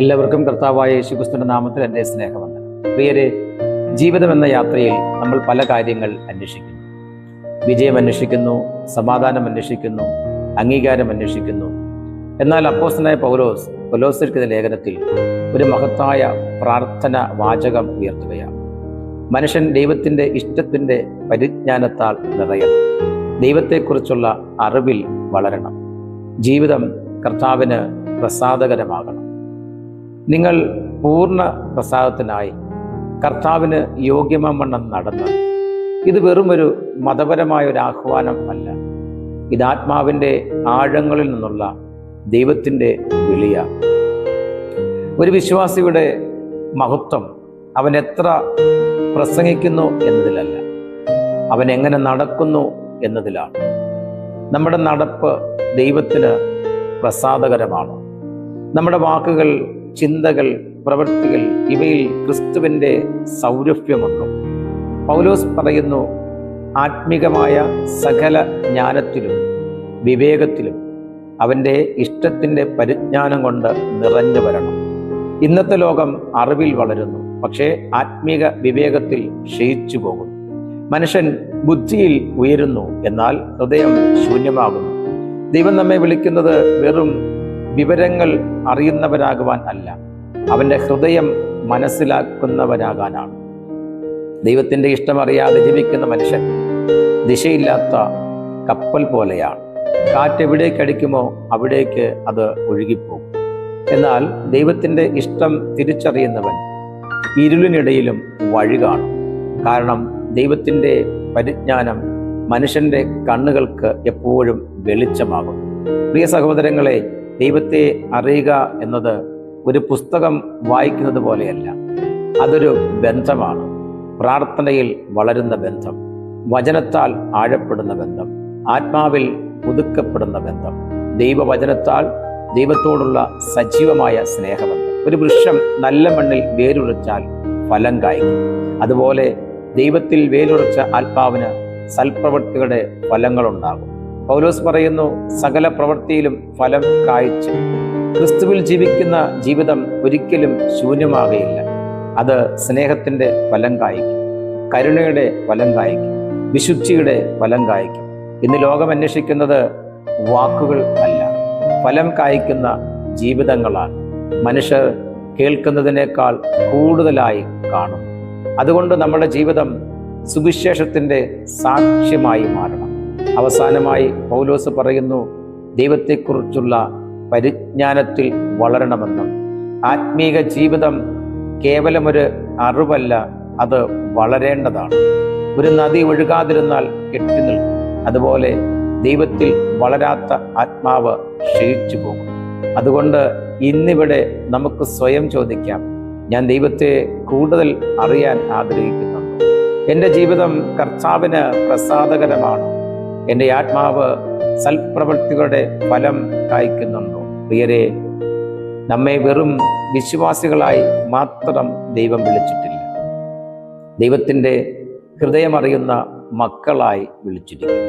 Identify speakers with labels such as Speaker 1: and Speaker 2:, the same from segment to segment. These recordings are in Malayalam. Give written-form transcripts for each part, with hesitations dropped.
Speaker 1: എല്ലാവർക്കും കർത്താവായ യേശുക്രിസ്തുവിന്റെ നാമത്തിൽ എൻ്റെ സ്നേഹവന്ദനം. പ്രിയരെ, ജീവിതം എന്ന യാത്രയിൽ നമ്മൾ പല കാര്യങ്ങൾ അന്വേഷിക്കുന്നു. വിജയം അന്വേഷിക്കുന്നു, സമാധാനം അന്വേഷിക്കുന്നു, അംഗീകാരം അന്വേഷിക്കുന്നു. എന്നാൽ അപ്പോസ്തലനായ പൗലോസ് കൊലോസ്യർക്കെഴുതിയ ലേഖനത്തിൽ ഒരു മഹത്തായ പ്രാർത്ഥന വാചകം ഉയർത്തുകയാണ്. മനുഷ്യൻ ദൈവത്തിൻ്റെ ഇഷ്ടത്തിൻ്റെ പരിജ്ഞാനത്താൽ നിറയണം, ദൈവത്തെക്കുറിച്ചുള്ള അറിവിൽ വളരണം, ജീവിതം കർത്താവിന് പ്രസാദകരമാകണം. നിങ്ങൾ പൂർണ്ണ പ്രസാദത്തിനായി കർത്താവിന് യോഗ്യമവണ്ണം നടന്ന്, ഇത് വെറുമൊരു മതപരമായ ഒരു ആഹ്വാനം അല്ല, ഇത് ആത്മാവിൻ്റെ ആഴങ്ങളിൽ നിന്നുള്ള ദൈവത്തിൻ്റെ വിളിയാണ്. ഒരു വിശ്വാസിയുടെ മഹത്വം അവൻ എത്ര പ്രസംഗിക്കുന്നു എന്നതിലല്ല, അവൻ എങ്ങനെ നടക്കുന്നു എന്നതിലാണ്. നമ്മുടെ നടപ്പ് ദൈവത്തിന് പ്രസാദകരമാണ്. നമ്മുടെ വാക്കുകൾ, ചിന്തകൾ, പ്രവൃത്തികൾ ഇവയിൽ ക്രിസ്തുവിൻ്റെ സൗരഭ്യമുണ്ടോ? പൗലോസ് പറയുന്നു, ആത്മീകമായ സകല ജ്ഞാനത്തിലും വിവേകത്തിലും അവൻ്റെ ഇഷ്ടത്തിൻ്റെ പരിജ്ഞാനം കൊണ്ട് നിറഞ്ഞു വരണം. ഇന്നത്തെ ലോകം അറിവിൽ വളരുന്നു, പക്ഷേ ആത്മീക വിവേകത്തിൽ ക്ഷയിച്ചു പോകുന്നു. മനുഷ്യൻ ബുദ്ധിയിൽ ഉയരുന്നു, എന്നാൽ ഹൃദയം ശൂന്യമാകുന്നു. ദൈവം നമ്മെ വിളിക്കുന്നത് വെറും വിവരങ്ങൾ അറിയുന്നവരാകുവാൻ അല്ല, അവൻ്റെ ഹൃദയം മനസ്സിലാക്കുന്നവരാകാനാണ്. ദൈവത്തിൻ്റെ ഇഷ്ടമറിയാതെ ജീവിക്കുന്ന മനുഷ്യൻ ദിശയില്ലാത്ത കപ്പൽ പോലെയാണ്. കാറ്റ് എവിടേക്കടിക്കുമോ അവിടേക്ക് അത് ഒഴുകിപ്പോകും. എന്നാൽ ദൈവത്തിൻ്റെ ഇഷ്ടം തിരിച്ചറിയുന്നവൻ ഇരുളിനിടയിലും വഴി കാണും. കാരണം ദൈവത്തിൻ്റെ പരിജ്ഞാനം മനുഷ്യൻ്റെ കണ്ണുകൾക്ക് എപ്പോഴും വെളിച്ചമാകും. പ്രിയ സഹോദരങ്ങളെ, ദൈവത്തെ അറിയുക എന്നത് ഒരു പുസ്തകം വായിക്കുന്നത് പോലെയല്ല, അതൊരു ബന്ധമാണ്. പ്രാർത്ഥനയിൽ വളരുന്ന ബന്ധം, വചനത്താൽ ആഴപ്പെടുന്ന ബന്ധം, ആത്മാവിൽ പുതുക്കപ്പെടുന്ന ബന്ധം, ദൈവവചനത്താൽ ദൈവത്തോടുള്ള സജീവമായ സ്നേഹബന്ധം. ഒരു വൃക്ഷം നല്ല മണ്ണിൽ വേരുറച്ചാൽ ഫലം കായ്ക്കും. അതുപോലെ ദൈവത്തിൽ വേരുറച്ച ആത്മാവിന് സൽപ്രവൃത്തികളുടെ ഫലങ്ങളുണ്ടാകും. പൗലോസ് പറയുന്നു, സകല പ്രവൃത്തിയിലും ഫലം കായ്ച്ചു. ക്രിസ്തുവിൽ ജീവിക്കുന്ന ജീവിതം ഒരിക്കലും ശൂന്യമാകുകയില്ല. അത് സ്നേഹത്തിൻ്റെ ഫലം കായ്ക്കും, കരുണയുടെ ഫലം കായ്ക്കും, വിശുദ്ധിയുടെ ഫലം കായ്ക്കും. ഇന്ന് ലോകം അന്വേഷിക്കുന്നത് വാക്കുകൾ അല്ല, ഫലം കായ്ക്കുന്ന ജീവിതങ്ങളാണ്. മനുഷ്യർ കേൾക്കുന്നതിനേക്കാൾ കൂടുതലായി കാണും. അതുകൊണ്ട് നമ്മുടെ ജീവിതം സുവിശേഷത്തിൻ്റെ സാക്ഷ്യമായി മാറണം. അവസാനമായി പൗലോസ് പറയുന്നു, ദൈവത്തെക്കുറിച്ചുള്ള പരിജ്ഞാനത്തിൽ വളരണമെന്നും. ആത്മീക ജീവിതം കേവലമൊരു അറിവല്ല, അത് വളരേണ്ടതാണ്. ഒരു നദി ഒഴുകാതിരുന്നാൽ കെട്ടി നിൽക്കും. അതുപോലെ ദൈവത്തിൽ വളരാത്ത ആത്മാവ് ക്ഷയിച്ചു പോകും. അതുകൊണ്ട് ഇന്നിവിടെ നമുക്ക് സ്വയം ചോദിക്കാം, ഞാൻ ദൈവത്തെ കൂടുതൽ അറിയാൻ ആഗ്രഹിക്കുന്നുണ്ട്. എൻ്റെ ജീവിതം കർത്താവിന് പ്രസാദകരമാണോ? എൻ്റെ ആത്മാവ് സൽപ്രവൃത്തികളുടെ ഫലം കായ്ക്കുന്നുണ്ടോ? പ്രിയരെ, നമ്മെ വെറും വിശ്വാസികളായി മാത്രം ദൈവം വിളിച്ചിട്ടില്ല, ദൈവത്തിൻ്റെ ഹൃദയമറിയുന്ന മക്കളായി വിളിച്ചിരിക്കുന്നു.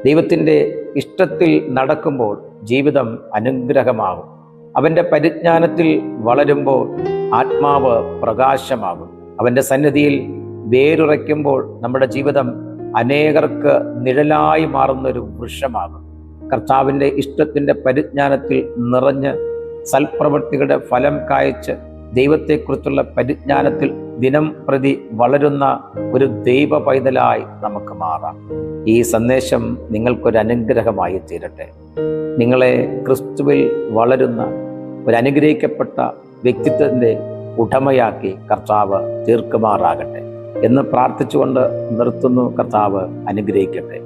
Speaker 1: ദൈവത്തിൻ്റെ ഇഷ്ടത്തിൽ നടക്കുമ്പോൾ ജീവിതം അനുഗ്രഹമാകും. അവൻ്റെ പരിജ്ഞാനത്തിൽ വളരുമ്പോൾ ആത്മാവ് പ്രകാശമാകും. അവൻ്റെ സന്നിധിയിൽ വേരുറയ്ക്കുമ്പോൾ നമ്മുടെ ജീവിതം അനേകർക്ക് നിഴലായി മാറുന്നൊരു വൃക്ഷമാകും. കർത്താവിൻ്റെ ഇഷ്ടത്തിൻ്റെ പരിജ്ഞാനത്തിൽ നിറഞ്ഞ് സൽപ്രവൃത്തികളുടെ ഫലം കായ്ച്ച് ദൈവത്തെക്കുറിച്ചുള്ള പരിജ്ഞാനത്തിൽ ദിനം പ്രതി വളരുന്ന ഒരു ദൈവ പൈതലായി നമുക്ക് മാറാം. ഈ സന്ദേശം നിങ്ങൾക്കൊരു അനുഗ്രഹമായി തീരട്ടെ. നിങ്ങളെ ക്രിസ്തുവിൽ വളരുന്ന ഒരു അനുഗ്രഹിക്കപ്പെട്ട വ്യക്തിത്വത്തിൻ്റെ ഉടമയാക്കി കർത്താവ് തീർക്കുമാറാകട്ടെ എന്ന് പ്രാർത്ഥിച്ചുകൊണ്ട് നിർത്തുന്നു. കർത്താവ് അനുഗ്രഹിക്കട്ടെ.